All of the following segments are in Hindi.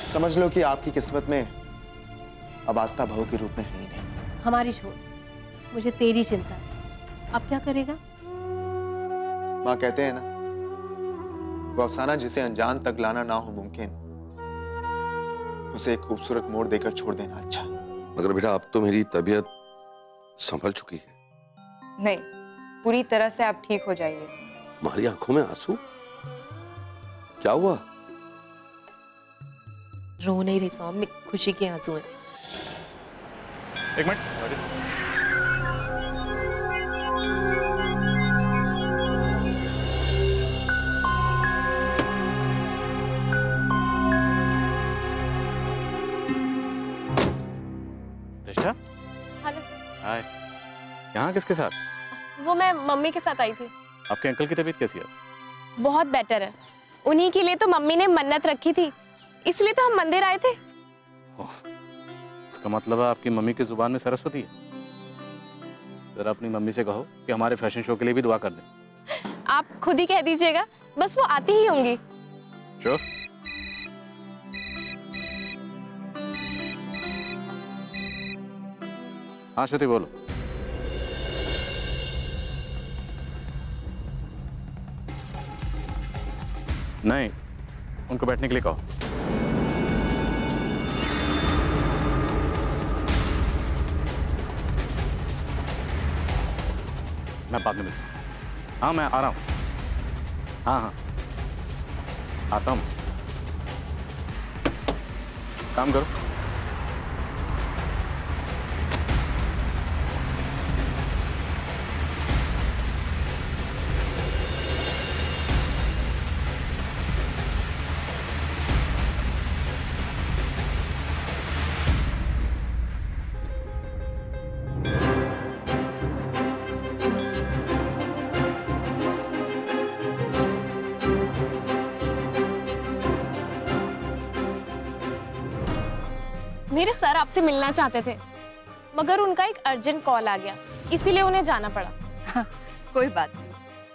समझ लो कि आपकी किस्मत में अब आस्था बहू के रूप में है ही नहीं। हमारी छोड़, मुझे तेरी चिंता है। अब क्या करेगा? माँ कहते हैं ना, वो अफसाना जिसे अनजान तक लाना ना हो मुमकिन, उसे एक खूबसूरत मोड़ देकर छोड़ देना अच्छा। मगर बेटा अब तो मेरी तबीयत संभल चुकी है। नहीं, पूरी तरह से आप ठीक हो जाइए। तुम्हारी आंखों में आंसू? क्या हुआ? रो नहीं रही सौम, में खुशी के आंसू हैं। एक मिनट। प्रतिष्ठा? Hello sir. हाय। यहाँ किसके साथ? वो मैं मम्मी के साथ आई थी। आपके अंकल की तबीयत कैसी है? बहुत बेटर है। उन्हीं के लिए तो मम्मी ने मन्नत रखी थी, इसलिए तो हम मंदिर आए थे। इसका मतलब है आपकी मम्मी की जुबान में सरस्वती है। जरा अपनी मम्मी से कहो कि हमारे फैशन शो के लिए भी दुआ कर दें। आप खुद ही कह दीजिएगा, बस वो आती ही होंगी। श्योर? हाँ श्रुति बोलो। नहीं, उनको बैठने के लिए कहो। मैं बाद में मिलता हूँ। हाँ मैं आ रहा हूँ। हाँ हाँ आता हूँ। काम करो। मेरे सर आपसे मिलना चाहते थे, मगर उनका एक अर्जेंट कॉल आ गया, इसीलिए उन्हें जाना पड़ा। कोई बात नहीं,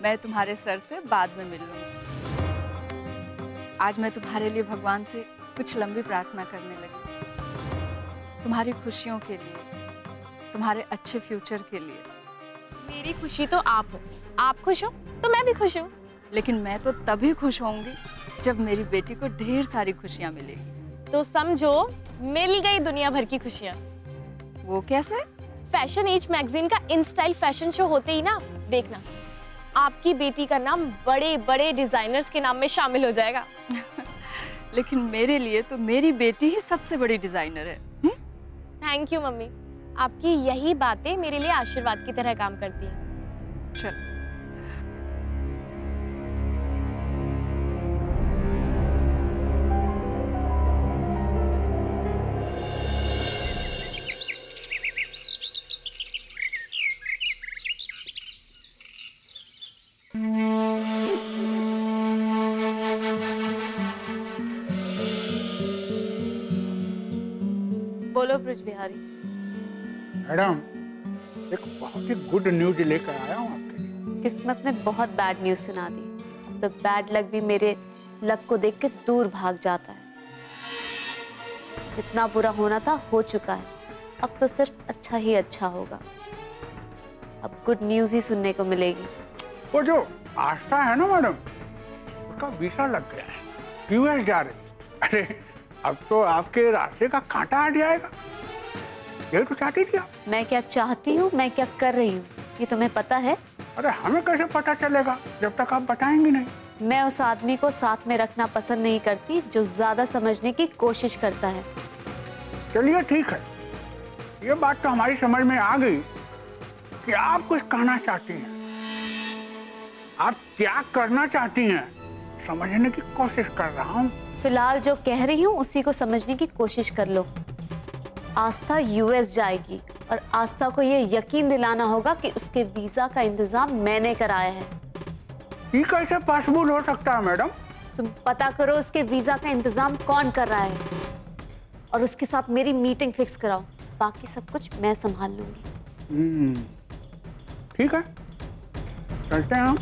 मैं तुम्हारे सर से बाद में मिल लूंगी। आज मैं तुम्हारे लिए भगवान से कुछ लंबी प्रार्थना करने लगी, तुम्हारी खुशियों के लिए, तुम्हारे अच्छे फ्यूचर के लिए। मेरी खुशी तो आप हो, आप खुश हो तो मैं भी खुश हूँ। लेकिन मैं तो तभी खुश होंगी जब मेरी बेटी को ढेर सारी खुशियाँ मिलेगी। तो समझो मिल गई दुनिया भर की खुशियाँ। वो कैसे? फैशन एज मैगजीन का इन स्टाइल फैशन शो होते ही ना, देखना आपकी बेटी का नाम बड़े बड़े डिजाइनर्स के नाम में शामिल हो जाएगा। लेकिन मेरे लिए तो मेरी बेटी ही सबसे बड़ी डिजाइनर है। थैंक यू मम्मी, आपकी यही बातें मेरे लिए आशीर्वाद की तरह काम करती हैं। चल। बोलो ब्रिज बिहारी। मैडम, एक बहुत ही गुड न्यूज लेकर आया हूँ आपके लिए। किस्मत ने बहुत बैड न्यूज सुना दी, तो बैड लक भी मेरे लक को देख के दूर भाग जाता है। जितना बुरा होना था हो चुका है, अब तो सिर्फ अच्छा ही अच्छा होगा। अब गुड न्यूज ही सुनने को मिलेगी। वो जो आस्था है ना मैडम, उसका वीसा लग गया है, यूएस जा रही। अरे अब तो आपके रास्ते का कांटा हट जाएगा। ये तो चाहती थी आप। मैं क्या चाहती हूँ, मैं क्या कर रही हूँ, ये तुम्हें पता है? अरे हमें कैसे पता चलेगा जब तक आप बताएंगी नहीं। मैं उस आदमी को साथ में रखना पसंद नहीं करती जो ज्यादा समझने की कोशिश करता है। चलिए ठीक है, ये बात तो हमारी समझ में आ गई कि आप कुछ कहना चाहती हैं। आप क्या करना चाहती हैं समझने की कोशिश कर रहा हूँ। फिलहाल जो कह रही हूँ उसी को समझने की कोशिश कर लो। आस्था यूएस जाएगी और आस्था को ये यकीन दिलाना होगा कि उसके वीजा का इंतजाम मैंने कराया है। ये कैसे पॉसिबल हो सकता है मैडम? तुम पता करो उसके वीजा का इंतजाम कौन कर रहा है और उसके साथ मेरी मीटिंग फिक्स कराओ। बाकी सब कुछ मैं संभाल लूंगी। ठीक है, चलते हैं हम।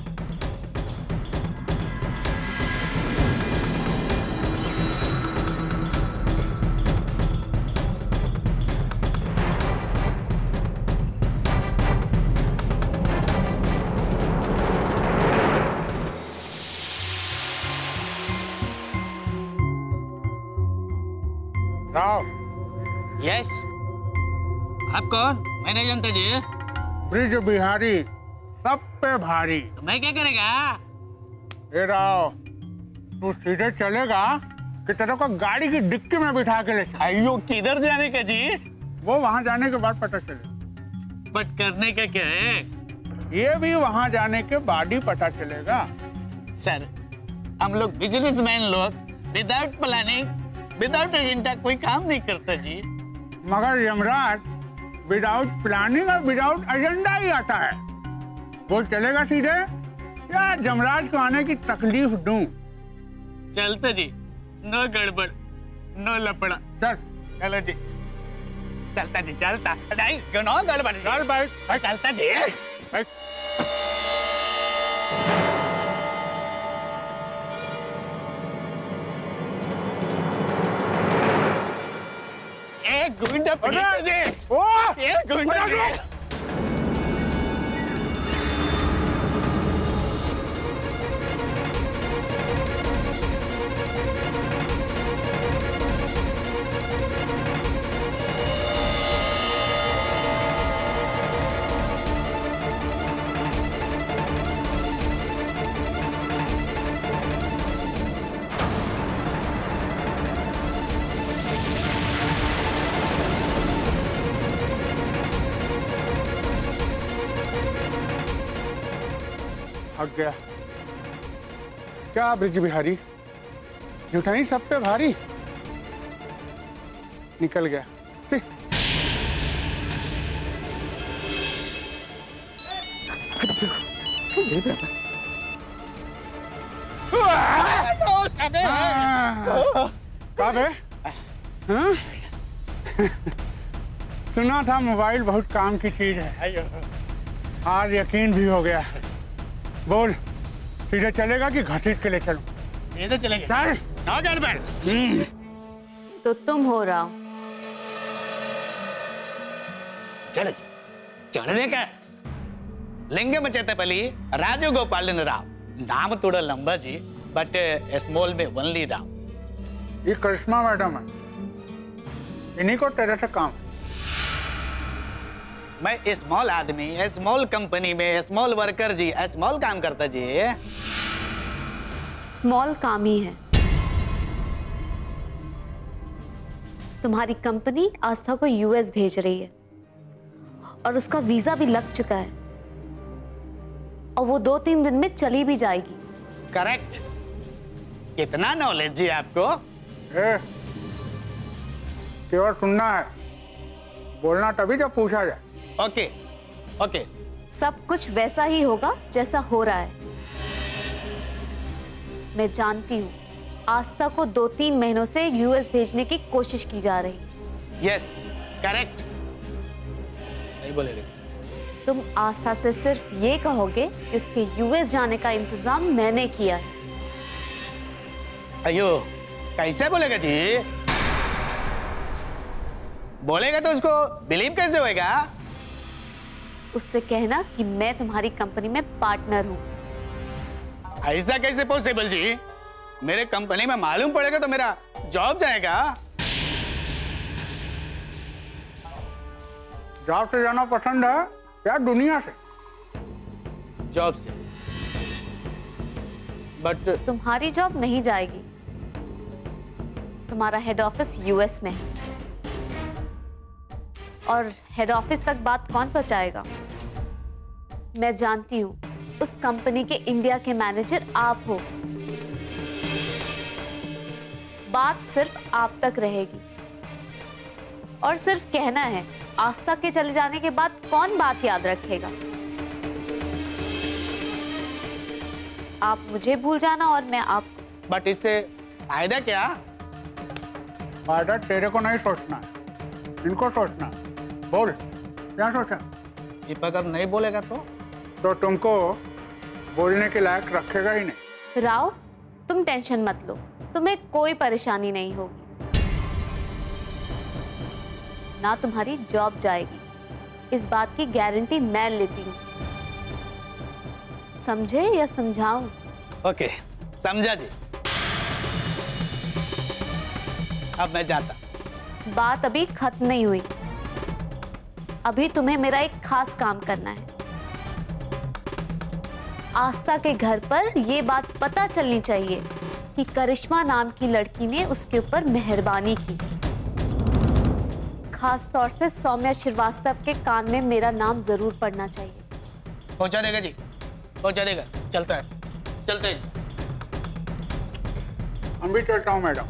यस। आप कौन? मैं नहीं जानता जी। ब्रिज बिहारी, सब पे भारी। तो मैं क्या करेगा? ए राव, तू सीधे चलेगा कि तेरे को गाड़ी की डिक्की में बिठा के ले चल? अयो किधर जाने का जी? वो वहां जाने के बाद पता चलेगा। बट करने का क्या है? ये भी वहां जाने के बाद ही पता चलेगा। सर, हम लोग बिजनेसमैन लोग विदाउट प्लानिंग, विदाउट एजेंडा कोई काम नहीं करता जी। मगर यमराज विदाउट प्लानिंग और विदाउट एजेंडा ही आता है। वो चलेगा सीधे या यमराज को आने की तकलीफ दूं? चलता जी, नो गड़बड़, नो लपड़ा। चल चलो जी, चलता जी, चलता नहीं, नो गड़बड़। चल भाई, चलता जी। भाई। एक गुंडा पीछे जी। ओ, एक गुंडा जी। हट गया क्या ब्रिज बिहारी? जुटाई सब पे भारी। निकल गया। सुना था मोबाइल बहुत काम की चीज है, आज यकीन भी हो गया। बोल, सीधे चलेगा कि घसीट के ले चलूं? सीधे चलेंगे। चल। नो गड़बड़। तो तुम हो राव। चल चढ़ने का लिंगे मचेते पली राजू गोपालन राव। नाम थोड़ा लंबा जी, बट स्मॉल में ओनली राव। ये करिश्मा मैडम है, इन्हीं को तेरे से काम। मैं स्मॉल आदमी, स्मॉल कंपनी में स्मॉल वर्कर जी, स्मॉल काम करता जी। स्मॉल काम ही है। तुम्हारी कंपनी आस्था को यूएस भेज रही है और उसका वीजा भी लग चुका है और वो 2-3 दिन में चली भी जाएगी। करेक्ट। कितना नॉलेज जी आपको? केवल सुनना है, बोलना तभी जब पूछा जाए। Okay okay. सब कुछ वैसा ही होगा जैसा हो रहा है। मैं जानती हूँ आस्था को 2-3 महीनों से यूएस भेजने की कोशिश की जा रही है। Yes correct. नहीं बोलेगा। तुम आस्था से सिर्फ ये कहोगे कि उसके यूएस जाने का इंतजाम मैंने किया है। अयो कैसे बोलेगा जी? बोलेगा तो उसको बिलीव कैसे होएगा? उससे कहना कि मैं तुम्हारी कंपनी में पार्टनर हूं। ऐसा कैसे पॉसिबल जी? मेरे कंपनी में मालूम पड़ेगा तो मेरा जॉब जाएगा। जॉब से जाना पसंद है या दुनिया से? जॉब से। बट तुम्हारी जॉब नहीं जाएगी। तुम्हारा हेड ऑफिस यूएस में है और हेड ऑफिस तक बात कौन पहुंचाएगा? मैं जानती हूं उस कंपनी के इंडिया के मैनेजर आप हो। बात सिर्फ आप तक रहेगी और सिर्फ कहना है। आस्था के चले जाने के बाद कौन बात याद रखेगा? आप मुझे भूल जाना और मैं आपको। बट इससे फायदा क्या? फायदा तेरे को नहीं सोचना, इनको सोचना। बोल, क्या सोचा? दीपक अब नहीं बोलेगा तो तुमको बोलने के लायक रखेगा ही नहीं। राव, तुम टेंशन मत लो, तुम्हें कोई परेशानी नहीं होगी। ना तुम्हारी जॉब जाएगी, इस बात की गारंटी मैं लेती हूँ। समझे या समझाऊं? ओके समझा जी। अब मैं जाता। बात अभी खत्म नहीं हुई। अभी तुम्हें मेरा एक खास काम करना है। आस्था के घर पर यह बात पता चलनी चाहिए कि करिश्मा नाम की लड़की ने उसके ऊपर मेहरबानी की है। खास तौर से सौम्या श्रीवास्तव के कान में मेरा नाम जरूर पड़ना चाहिए। पहुंचा देगा जी, पहुंचा देगा। चलता है, चलते हैं। हम भी चलता हूँ madam.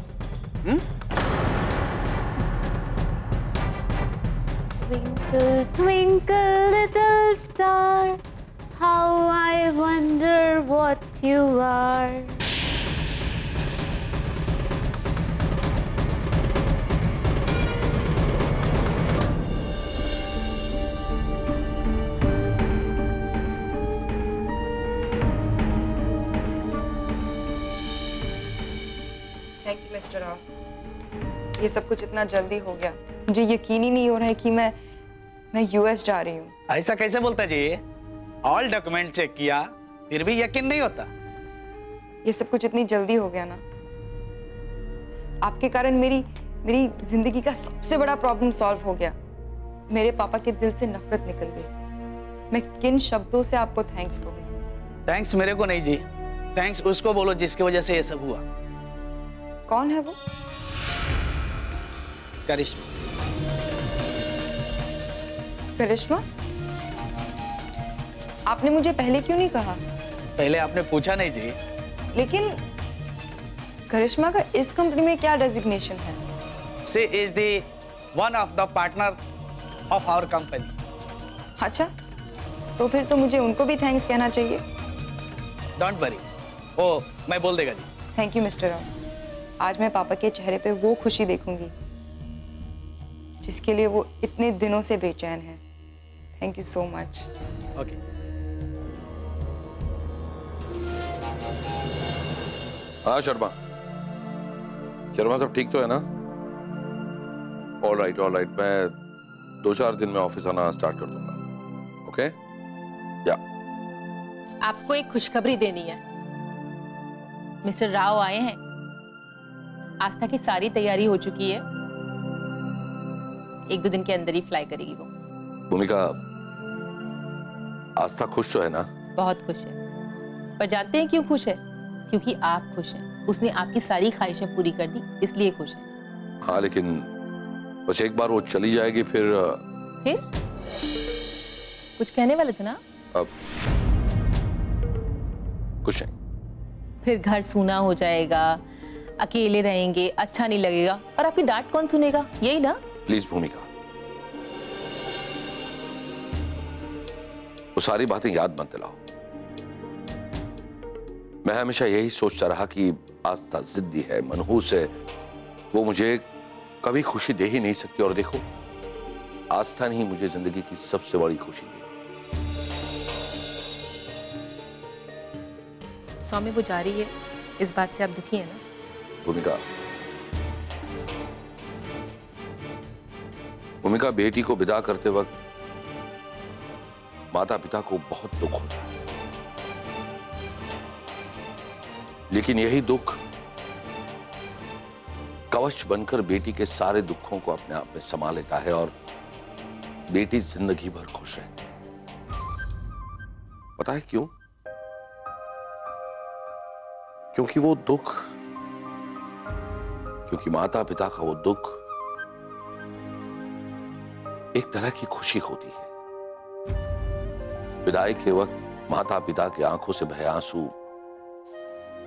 Twinkle, twinkle, little star, how I wonder what you are. Thank you mister Rao. ये सब कुछ इतना जल्दी हो गया, मुझे यकीन ही नहीं हो रहा है कि मैं यूएस जा रही हूँ। ऐसा कैसे बोलता जी? ऑल डॉक्यूमेंट चेक किया फिर भी यकीन नहीं होता। ये सब कुछ इतनी जल्दी हो गया ना, आपके कारण मेरी जिंदगी का सबसे बड़ा प्रॉब्लम सॉल्व हो गया। मेरे पापा के दिल से नफरत निकल गई। मैं किन शब्दों से आपको थैंक्स कहूँ? थैंक्स मेरे को नहीं जी, थैंक्स उसको बोलो जिसकी वजह से ये सब हुआ। कौन है वो? करिश्मा। करिश्मा? आपने मुझे पहले क्यों नहीं कहा? पहले आपने पूछा नहीं जी। लेकिन करिश्मा का इस कंपनी में क्या डेजिग्नेशन है? She is the one of the partner of our company. अच्छा, तो फिर तो मुझे उनको भी थैंक्स कहना चाहिए। Don't worry, वो मैं बोल देगा जी। Thank you mister Rao. आज मैं पापा के चेहरे पे वो खुशी देखूंगी जिसके लिए वो इतने दिनों से बेचैन है। Thank you so much. Okay. हाँ शर्मा सब ठीक तो है ना? ऑल राइट मैं 2-4 दिन में ऑफिस आना स्टार्ट कर दूंगा। ओके या आपको एक खुशखबरी देनी है। मिस्टर राव आए हैं। आस्था की सारी तैयारी हो चुकी है। 1-2 दिन के अंदर ही फ्लाई करेगी वो। भूमिका, आस्था खुश तो है ना? बहुत खुश है। पर जानते हैं क्यों खुश है? क्योंकि आप खुश हैं। उसने आपकी सारी ख्वाहिशें पूरी कर दी, इसलिए खुश है। हाँ लेकिन बस एक बार वो चली जाएगी फिर कुछ कहने वाले थे ना? अब कुछ नहीं। फिर घर सूना हो जाएगा, अकेले रहेंगे, अच्छा नहीं लगेगा, और आपकी डांट कौन सुनेगा? यही ना? प्लीज भूमिका, वो सारी बातें याद मत दिलाओ। मैं हमेशा यही सोचता रहा कि आस्था जिद्दी है, मनहूस है, वो मुझे कभी खुशी दे ही नहीं सकती। और देखो, आस्था ने ही मुझे जिंदगी की सबसे बड़ी खुशी दी। सौम्य वो जा रही है, इस बात से आप दुखी हैं ना? भूमिका, बेटी को विदा करते वक्त माता पिता को बहुत दुख होता है, लेकिन यही दुख कवच बनकर बेटी के सारे दुखों को अपने आप में समा लेता है और बेटी जिंदगी भर खुश रहती है। पता है क्यों? क्योंकि वो दुख, क्योंकि माता पिता का वो दुख एक तरह की खुशी होती है। विदाई के वक्त माता पिता की आंखों से बहे आंसू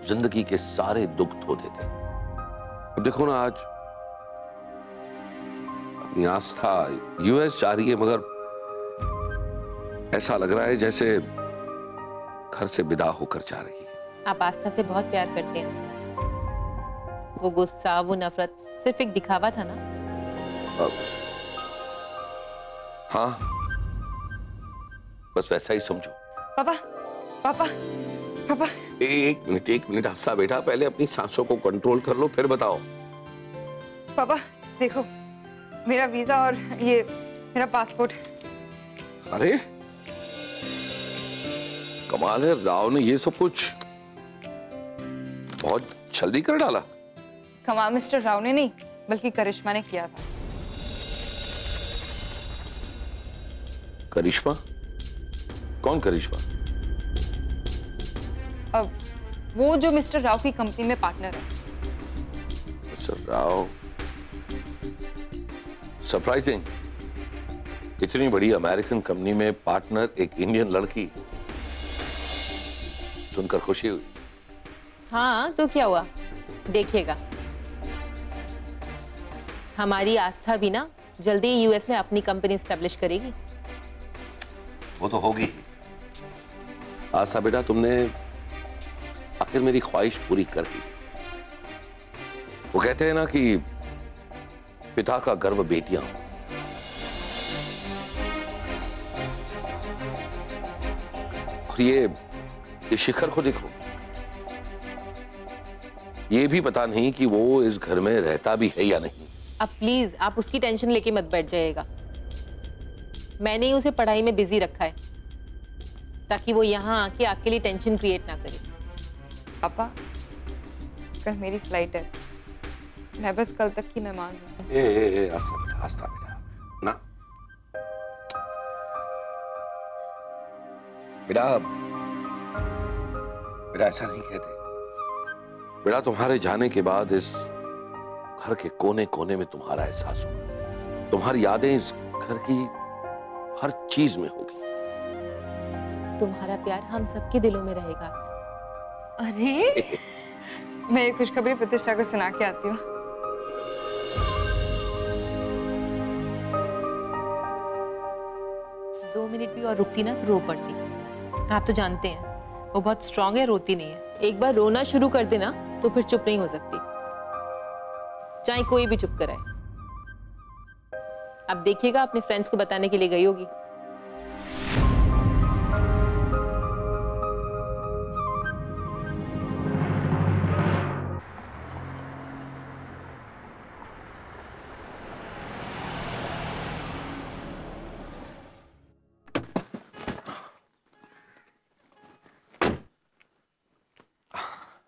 जिंदगी के सारे दुख धो देते हैं। अब देखो ना, आज अपनी आस्था यूएस जा रही है, मगर ऐसा लग रहा है जैसे घर से विदा होकर जा रही है। आप आस्था से बहुत प्यार करते हैं। वो गुस्सा, वो नफरत सिर्फ एक दिखावा था ना? हाँ, बस वैसा ही समझो। पापा, पापा, पापा। एक मिनट आस्था बेटा, पहले अपनी सांसों को कंट्रोल कर लो, फिर बताओ। पापा देखो, मेरा वीजा और ये मेरा पासपोर्ट। अरे कमाल है, राव ने ये सब कुछ बहुत जल्दी कर डाला। कमाल मिस्टर राव ने नहीं, बल्कि करिश्मा ने किया था। करिश्मा? कौन करिश्मा? अब वो जो मिस्टर राव की कंपनी में पार्टनर है। मिस्टर राव? सरप्राइजिंग, इतनी बड़ी अमेरिकन कंपनी में पार्टनर एक इंडियन लड़की, सुनकर खुशी हुई। हाँ तो क्या हुआ, देखिएगा हमारी आस्था भी ना जल्दी ही यूएस में अपनी कंपनी एस्टेब्लिश करेगी। वो तो होगी ही। आस्था बेटा, तुमने आखिर मेरी ख्वाहिश पूरी कर दी। वो कहते हैं ना कि पिता का गर्व बेटियां हों। और ये शिखर को देखो, ये भी पता नहीं कि वो इस घर में रहता भी है या नहीं। अब प्लीज आप उसकी टेंशन लेके मत बैठ जाइएगा। मैंने ही उसे पढ़ाई में बिजी रखा है ताकि वो यहाँ आके आपके लिए टेंशन क्रिएट ना करे। पापा, कल मेरी फ्लाइट है, मैं बस कल तक की मेहमान हूँ। आस्था बेटा ना बेटा, बेटा ऐसा नहीं कहते बेटा। तुम्हारे जाने के बाद इस घर के कोने कोने में तुम्हारा एहसास होगा। तुम्हारी यादें इस घर की हर चीज में होगी। तुम्हारा प्यार हम सबके दिलों में रहेगा। अरे मैं ये खुशखबरी प्रतिष्ठा को सुना के आती हूँ। दो मिनट भी और रुकती ना तो रो पड़ती। आप तो जानते हैं वो बहुत स्ट्रांग है, रोती नहीं है। एक बार रोना शुरू कर देना तो फिर चुप नहीं हो सकती, चाहे कोई भी चुप कराए। अब देखिएगा अपने फ्रेंड्स को बताने के लिए गई होगी।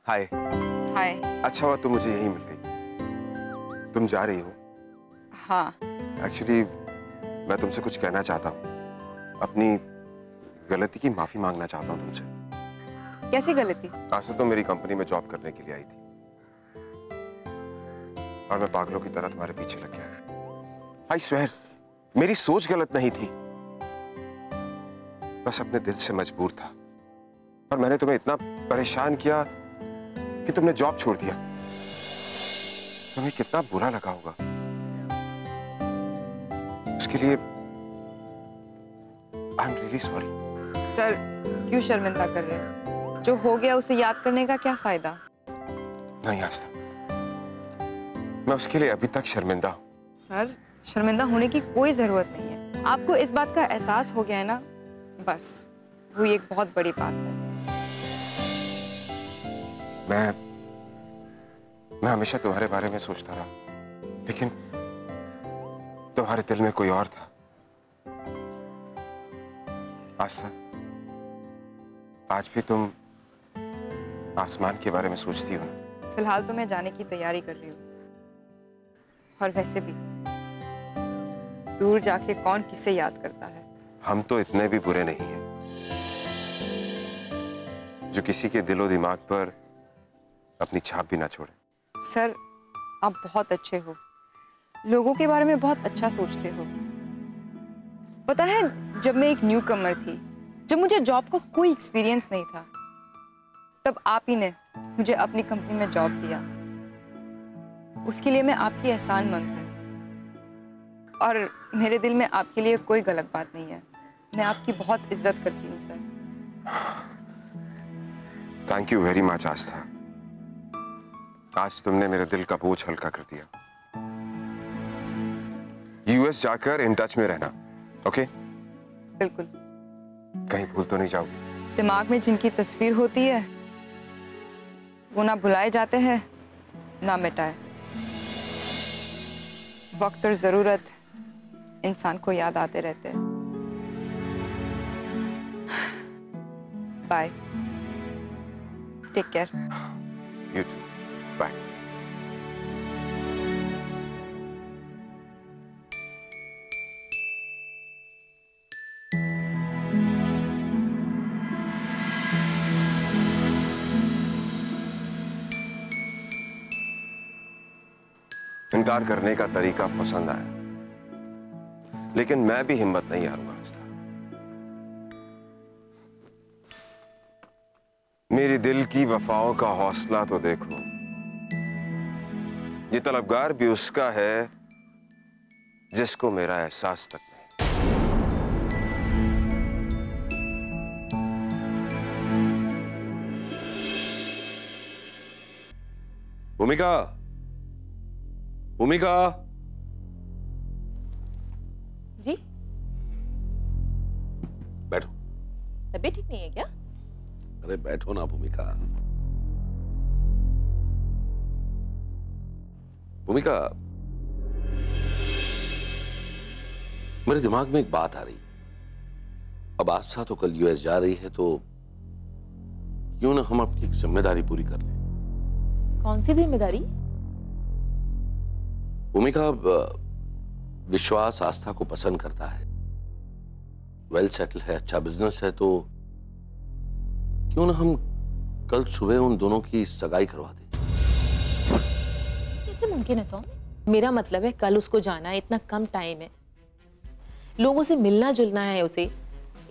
हाय। हाय। अच्छा हुआ तुम मुझे यहीं मिल गई। तुम जा रही हो? हाँ। एक्चुअली मैं तुमसे कुछ कहना चाहता हूँ। अपनी गलती की माफी मांगना चाहता हूँ तुमसे। कैसी गलती? आज तो तुम मेरी कंपनी में जॉब करने के लिए आई थी और मैं पागलों की तरह तुम्हारे पीछे लग गया। आई स्वेयर, मेरी सोच गलत नहीं थी, बस अपने दिल से मजबूर था और मैंने तुम्हें इतना परेशान किया कि तुमने जॉब छोड़ दिया। तुम्हें कितना बुरा लगा होगा। उसके लिए I am really sorry. Sir क्यों शर्मिंदा कर रहे हैं? जो हो गया उसे याद करने का क्या फायदा? नहीं आस्था, मैं उसके लिए अभी तक शर्मिंदा हूं। सर शर्मिंदा होने की कोई जरूरत नहीं है। आपको इस बात का एहसास हो गया है ना, बस वो एक बहुत बड़ी बात है। मैं हमेशा तुम्हारे बारे में सोचता रहा, लेकिन तुम्हारे दिल में कोई और था। आस्था, आज भी तुम आसमान के बारे में सोचती हो ना? फिलहाल तो मैं जाने की तैयारी कर रही हूँ, और वैसे भी दूर जाके कौन किसे याद करता है। हम तो इतने भी बुरे नहीं हैं जो किसी के दिलो दिमाग पर अपनी छाप भी ना छोड़े। सर आप बहुत अच्छे हो, लोगों के बारे में बहुत अच्छा सोचते हो। पता है, जब मैं एक न्यू कमर थी, जब मुझे जॉब का कोई एक्सपीरियंस नहीं था, तब आप ही ने मुझे अपनी कंपनी में जॉब दिया। उसके लिए मैं आपकी एहसानमंद हूँ और मेरे दिल में आपके लिए कोई गलत बात नहीं है। मैं आपकी बहुत इज्जत करती हूँ sir. Thank you very much Aastha. आज तुमने मेरे दिल का बोझ हल्का कर दिया। यूएस जाकर इन टच में रहना, ओके? बिल्कुल। कहीं भूल तो नहीं जाओगी? दिमाग में जिनकी तस्वीर होती है वो ना भुलाए जाते हैं ना मिटाए। वक्त और जरूरत इंसान को याद आते रहते हैं। Bye, take care. You too, bye. इनकार करने का तरीका पसंद आया, लेकिन मैं भी हिम्मत नहीं हारूंगा आस्था। मेरी दिल की वफाओं का हौसला तो देखो। ये तलबगार भी उसका है जिसको मेरा एहसास तक नहीं। भूमिका, भूमिका। जी, बैठो। तबीयत ठीक नहीं है क्या? अरे बैठो ना भूमिका। भूमिका, मेरे दिमाग में एक बात आ रही। अब आस्था तो कल यूएस जा रही है, तो क्यों ना हम अपनी जिम्मेदारी पूरी कर लें। कौन सी जिम्मेदारी? भूमिका, विश्वास आस्था को पसंद करता है, वेल सेटल है, अच्छा बिजनेस है, तो क्यों ना हम कल सुबह उन दोनों की सगाई करवा दें। कैसे मुमकिन है सौम्य? मेरा मतलब है कल उसको जाना है, इतना कम टाइम है, लोगों से मिलना जुलना है उसे,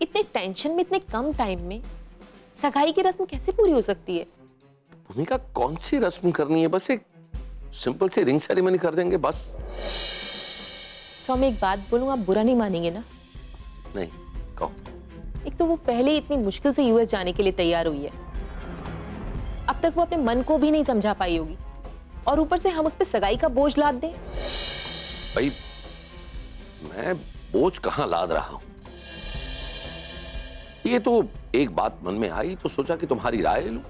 इतने टेंशन में, इतने कम टाइम में सगाई की रस्म कैसे पूरी हो सकती है? भूमिका, कौन सी रस्म करनी है? बस एक सिंपल सी रिंग सेरेमनी कर देंगे बस। सौम्य, एक बात बोलूं, आप बुरा नहीं मानेंगे ना? नहीं, कहो। एक तो वो पहले ही इतनी मुश्किल से यूएस जाने के लिए तैयार हुई है, अब तक वो अपने मन को भी नहीं समझा पाई होगी, और ऊपर से हम उस पर सगाई का बोझ लाद दें। भाई, मैं बोझ कहां लाद रहा हूं? ये तो एक बात मन में आई तो सोचा कि तुम्हारी राय ले लूं।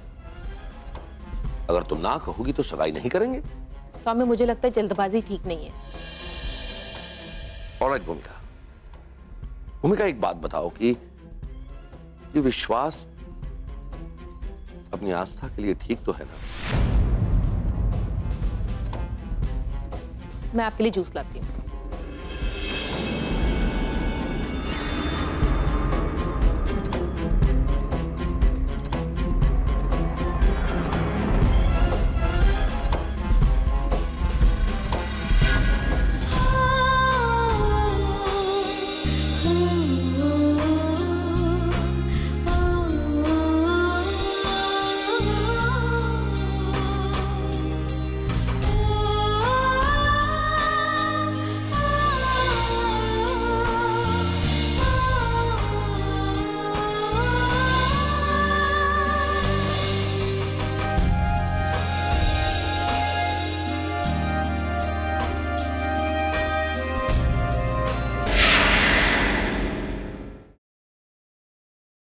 अगर तुम ना कहोगी तो सगाई नहीं करेंगे। स्वामी, मुझे लगता है जल्दबाजी ठीक नहीं है। ऑलराइट भूमिका। भूमिका, एक बात बताओ कि ये विश्वास अपनी आस्था के लिए ठीक तो है ना? मैं आपके लिए जूस लाती हूँ।